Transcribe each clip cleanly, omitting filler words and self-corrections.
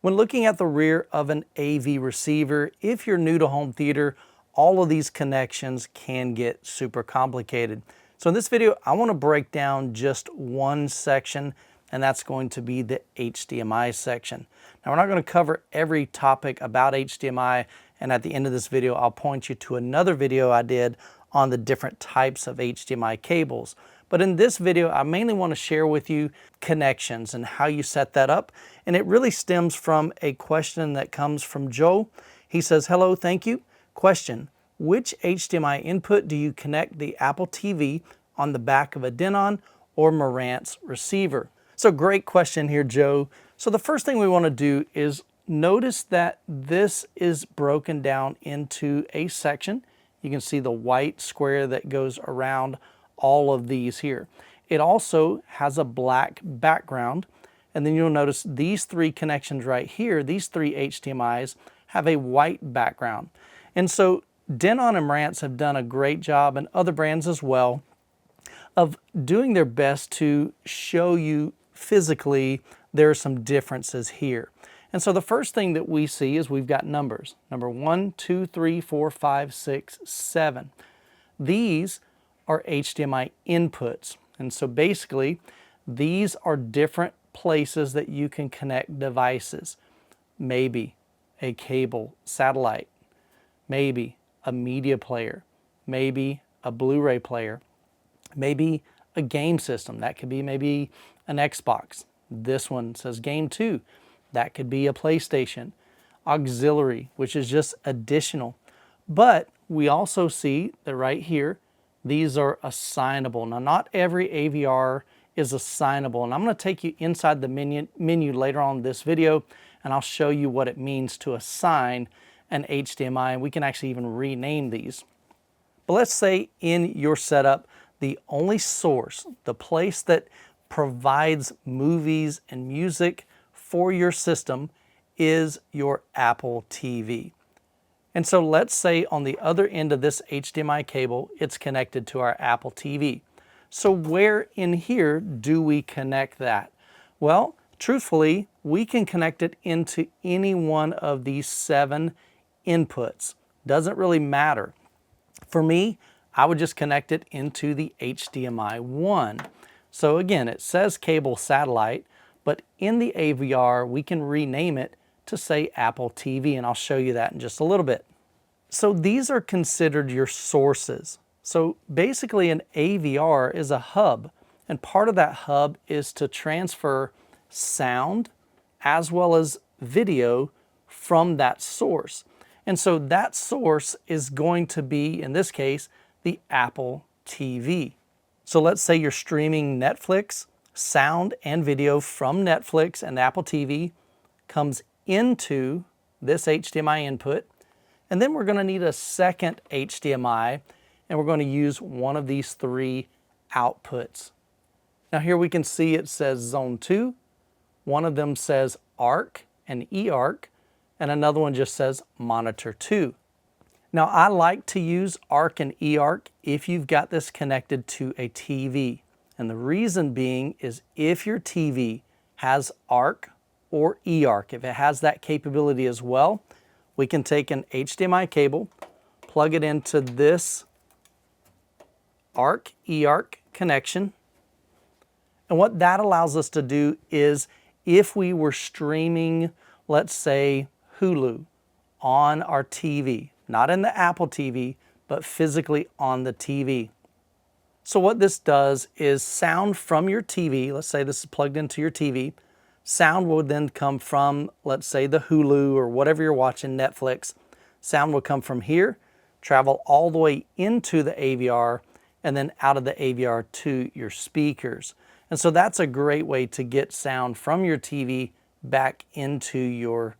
When looking at the rear of an AV receiver, if you're new to home theater, all of these connections can get super complicated. So in this video, I want to break down just one section, and that's going to be the HDMI section. Now, we're not going to cover every topic about HDMI, and at the end of this video, I'll point you to another video I did on the different types of HDMI cables. But in this video, I mainly want to share with you connections and how you set that up. And it really stems from a question that comes from Joe. He says, hello, thank you. Question, which HDMI input do you connect the Apple TV on the back of a Denon or Marantz receiver? So great question here, Joe. So the first thing we want to do is notice that this is broken down into a section. You can see the white square that goes around all of these here. It also has a black background, and then you'll notice these three connections right here, these three HDMIs have a white background. And so Denon and Marantz have done a great job, and other brands as well, of doing their best to show you physically there are some differences here. And so the first thing that we see is we've got numbers. Number 1, 2, 3, 4, 5, 6, 7. These are HDMI inputs. And so basically, these are different places that you can connect devices. Maybe a cable satellite, maybe a media player, maybe a Blu-ray player, maybe a game system. That could be maybe an Xbox. This one says Game 2. That could be a PlayStation. Auxiliary, which is just additional. But we also see that right here, these are assignable. Now, not every AVR is assignable, and I'm going to take you inside the menu later on in this video, and I'll show you what it means to assign an HDMI, and we can actually even rename these. But let's say in your setup, the only source, the place that provides movies and music for your system is your Apple TV. And so let's say on the other end of this HDMI cable, it's connected to our Apple TV. So where in here do we connect that? Well, truthfully, we can connect it into any one of these 7 inputs. Doesn't really matter. For me, I would just connect it into the HDMI 1. So again, it says cable satellite, but in the AVR, we can rename it to say Apple TV, and I'll show you that in just a little bit. So these are considered your sources. So basically an AVR is a hub, and part of that hub is to transfer sound as well as video from that source. And so that source is going to be, in this case, the Apple TV. So let's say you're streaming Netflix, sound and video from Netflix and Apple TV comes into this HDMI input, and then we're going to need a second HDMI, and we're going to use one of these 3 outputs. Now here we can see it says Zone 2, one of them says ARC and eARC, and another one just says Monitor 2. Now I like to use ARC and eARC if you've got this connected to a TV. And the reason being is if your TV has ARC or eARC, if it has that capability as well, we can take an HDMI cable, plug it into this ARC eARC connection. And what that allows us to do is if we were streaming, let's say, Hulu on our TV, not in the Apple TV, but physically on the TV. So what this does is sound from your TV, let's say this is plugged into your TV, sound will then come from, let's say, the Hulu or whatever you're watching, Netflix. Sound will come from here, travel all the way into the AVR, and then out of the AVR to your speakers. And so that's a great way to get sound from your TV back into your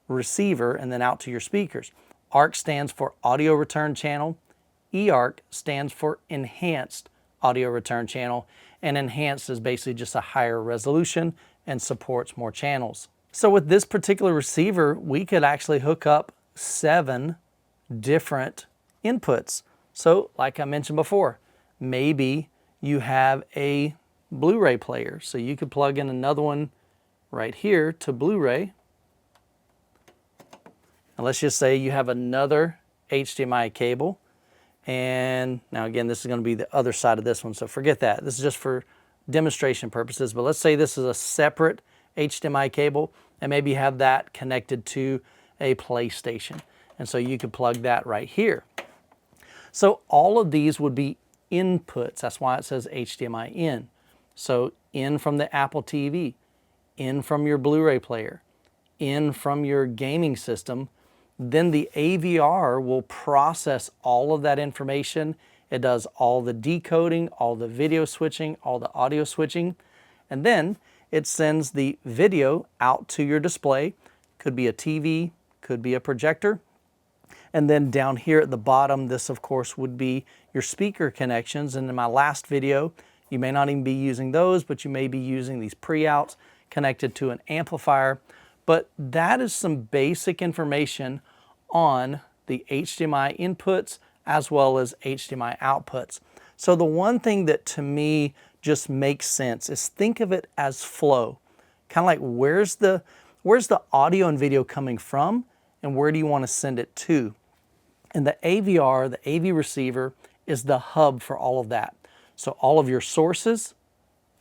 receiver and then out to your speakers. ARC stands for Audio Return Channel. eARC stands for Enhanced Audio Return Channel, and enhanced is basically just a higher resolution and supports more channels. So with this particular receiver, we could actually hook up 7 different inputs. So like I mentioned before, maybe you have a Blu-ray player, so you could plug in another one right here to Blu-ray, And let's just say you have another HDMI cable. And now again, this is going to be the other side of this one, so forget that. This is just for demonstration purposes, but let's say this is a separate HDMI cable, and maybe you have that connected to a PlayStation. And so you could plug that right here. So all of these would be inputs. That's why it says HDMI in. So in from the Apple TV, in from your Blu-ray player, in from your gaming system. Then the AVR will process all of that information. It does all the decoding, all the video switching, all the audio switching, and then it sends the video out to your display. Could be a TV, could be a projector. And then down here at the bottom, this of course would be your speaker connections. And in my last video, you may not even be using those, but you may be using these pre-outs connected to an amplifier. But that is some basic information on the HDMI inputs as well as HDMI outputs. So the one thing that to me just makes sense is think of it as flow. Kind of like where's the audio and video coming from and where do you want to send it to? And the AVR, the AV receiver, is the hub for all of that. So all of your sources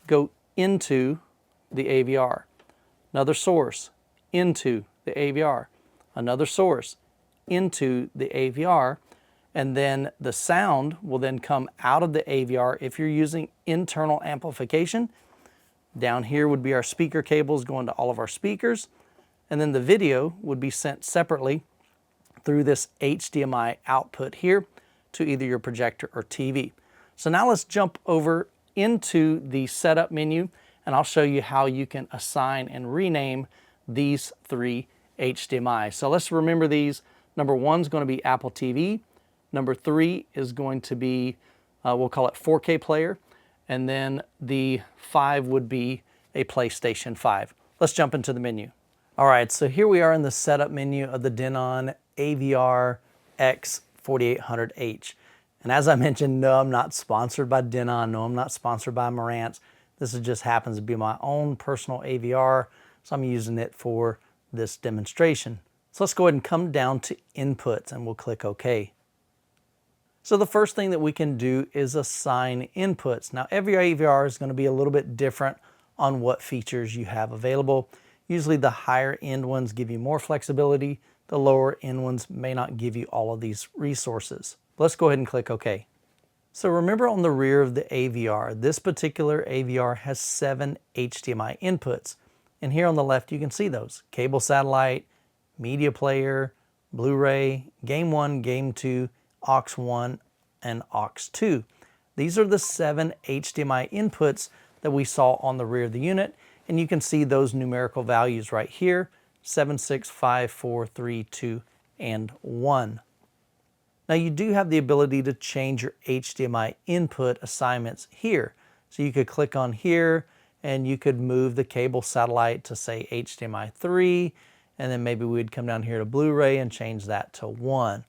go into the AVR. Another source into the AVR. Another source into the AVR. And then the sound will then come out of the AVR if you're using internal amplification. Down here would be our speaker cables going to all of our speakers. And then the video would be sent separately through this HDMI output here to either your projector or TV. So now let's jump over into the setup menu and I'll show you how you can assign and rename these three HDMI. So let's remember these. Number one is going to be Apple TV. Number three is going to be, we'll call it 4K player. And then the 5 would be a PlayStation 5. Let's jump into the menu. All right, so here we are in the setup menu of the Denon AVR X4800H. And as I mentioned, no, I'm not sponsored by Denon. No, I'm not sponsored by Marantz. This just happens to be my own personal AVR, so I'm using it for this demonstration. So let's go ahead and come down to inputs and we'll click OK. So the first thing that we can do is assign inputs. Now every AVR is going to be a little bit different on what features you have available. Usually the higher end ones give you more flexibility. The lower end ones may not give you all of these resources. Let's go ahead and click OK. So remember on the rear of the AVR, this particular AVR has 7 HDMI inputs. And here on the left you can see those. Cable satellite, media player, Blu-ray, Game 1, Game 2, aux 1, and aux 2. These are the 7 HDMI inputs that we saw on the rear of the unit, and you can see those numerical values right here, 7, 6, 5, 4, 3, 2, and 1. Now you do have the ability to change your HDMI input assignments here. So you could click on here and you could move the cable satellite to say HDMI 3, and then maybe we'd come down here to Blu-ray and change that to 1.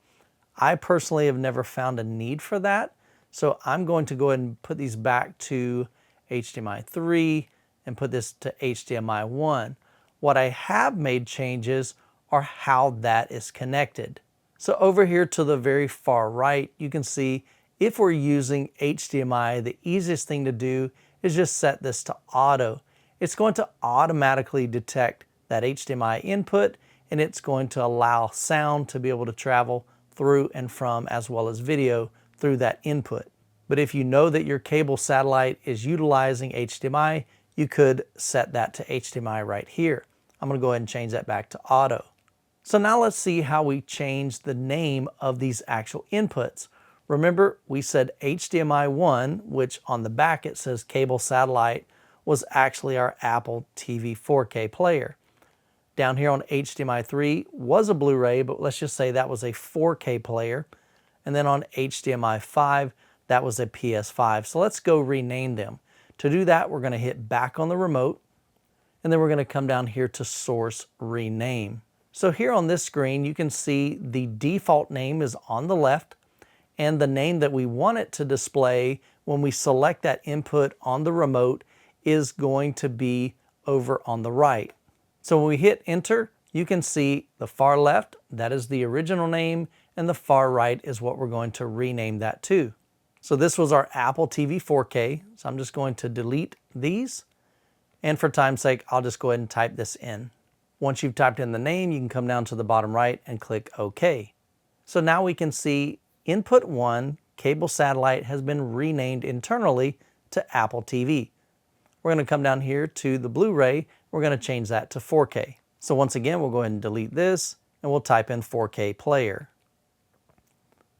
I personally have never found a need for that, so I'm going to go ahead and put these back to HDMI 3 and put this to HDMI 1. What I have made changes are how that is connected. So over here to the very far right, you can see if we're using HDMI, the easiest thing to do is just set this to auto. It's going to automatically detect that HDMI input, and it's going to allow sound to be able to travel through and from, as well as video through that input. But if you know that your cable satellite is utilizing HDMI, you could set that to HDMI right here. I'm going to go ahead and change that back to auto. So now let's see how we change the name of these actual inputs. Remember, we said HDMI 1, which on the back it says cable satellite, was actually our Apple TV 4K player. Down here on HDMI 3 was a Blu-ray, but let's just say that was a 4K player. And then on HDMI 5, that was a PS5. So let's go rename them. To do that, we're going to hit back on the remote, and then we're going to come down here to Source Rename. So here on this screen, you can see the default name is on the left, and the name that we want it to display when we select that input on the remote is going to be over on the right. So when we hit enter, you can see the far left, that is the original name, and the far right is what we're going to rename that to. So this was our Apple TV 4K, so I'm just going to delete these, and for time's sake, I'll just go ahead and type this in. Once you've typed in the name, you can come down to the bottom right and click OK. So now we can see Input 1 Cable Satellite has been renamed internally to Apple TV. We're going to come down here to the Blu-ray. We're going to change that to 4K. So once again, we'll go ahead and delete this, and we'll type in 4K player.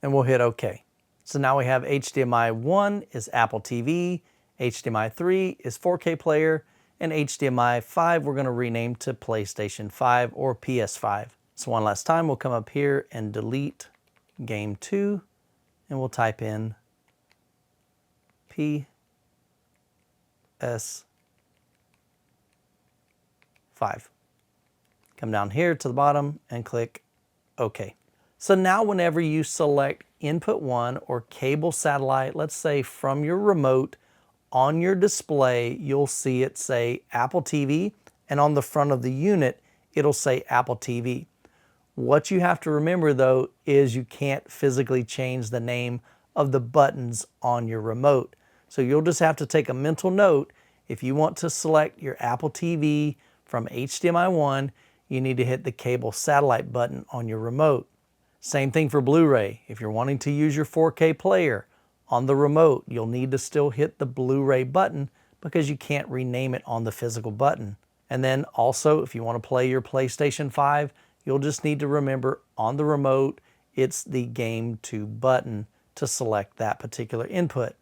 And we'll hit OK. So now we have HDMI 1 is Apple TV, HDMI 3 is 4K player, and HDMI 5 we're going to rename to PlayStation 5 or PS5. So one last time, we'll come up here and delete Game 2, and we'll type in PS5. Come down here to the bottom and click OK. So now whenever you select Input 1 or Cable Satellite, let's say from your remote, on your display, you'll see it say Apple TV, and on the front of the unit, it'll say Apple TV. What you have to remember though is you can't physically change the name of the buttons on your remote. So you'll just have to take a mental note. If you want to select your Apple TV from HDMI 1, you need to hit the Cable Satellite button on your remote. Same thing for Blu-ray. If you're wanting to use your 4K player on the remote, you'll need to still hit the Blu-ray button because you can't rename it on the physical button. And then also, if you want to play your PlayStation 5, you'll just need to remember on the remote, it's the Game 2 button to select that particular input.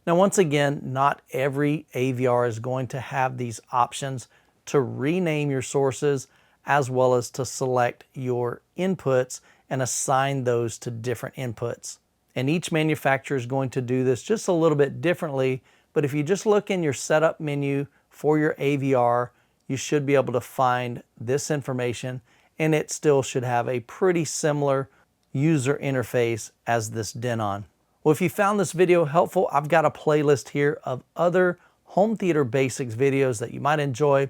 Now, once again, not every AVR is going to have these options to rename your sources as well as to select your inputs and assign those to different inputs. And each manufacturer is going to do this just a little bit differently, but if you just look in your setup menu for your AVR, you should be able to find this information, and it still should have a pretty similar user interface as this Denon. Well, if you found this video helpful, I've got a playlist here of other home theater basics videos that you might enjoy.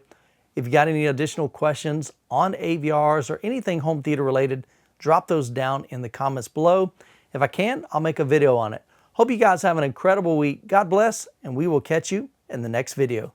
If you got any additional questions on AVRs or anything home theater related, drop those down in the comments below. If I can, I'll make a video on it. Hope you guys have an incredible week. God bless, and we will catch you in the next video.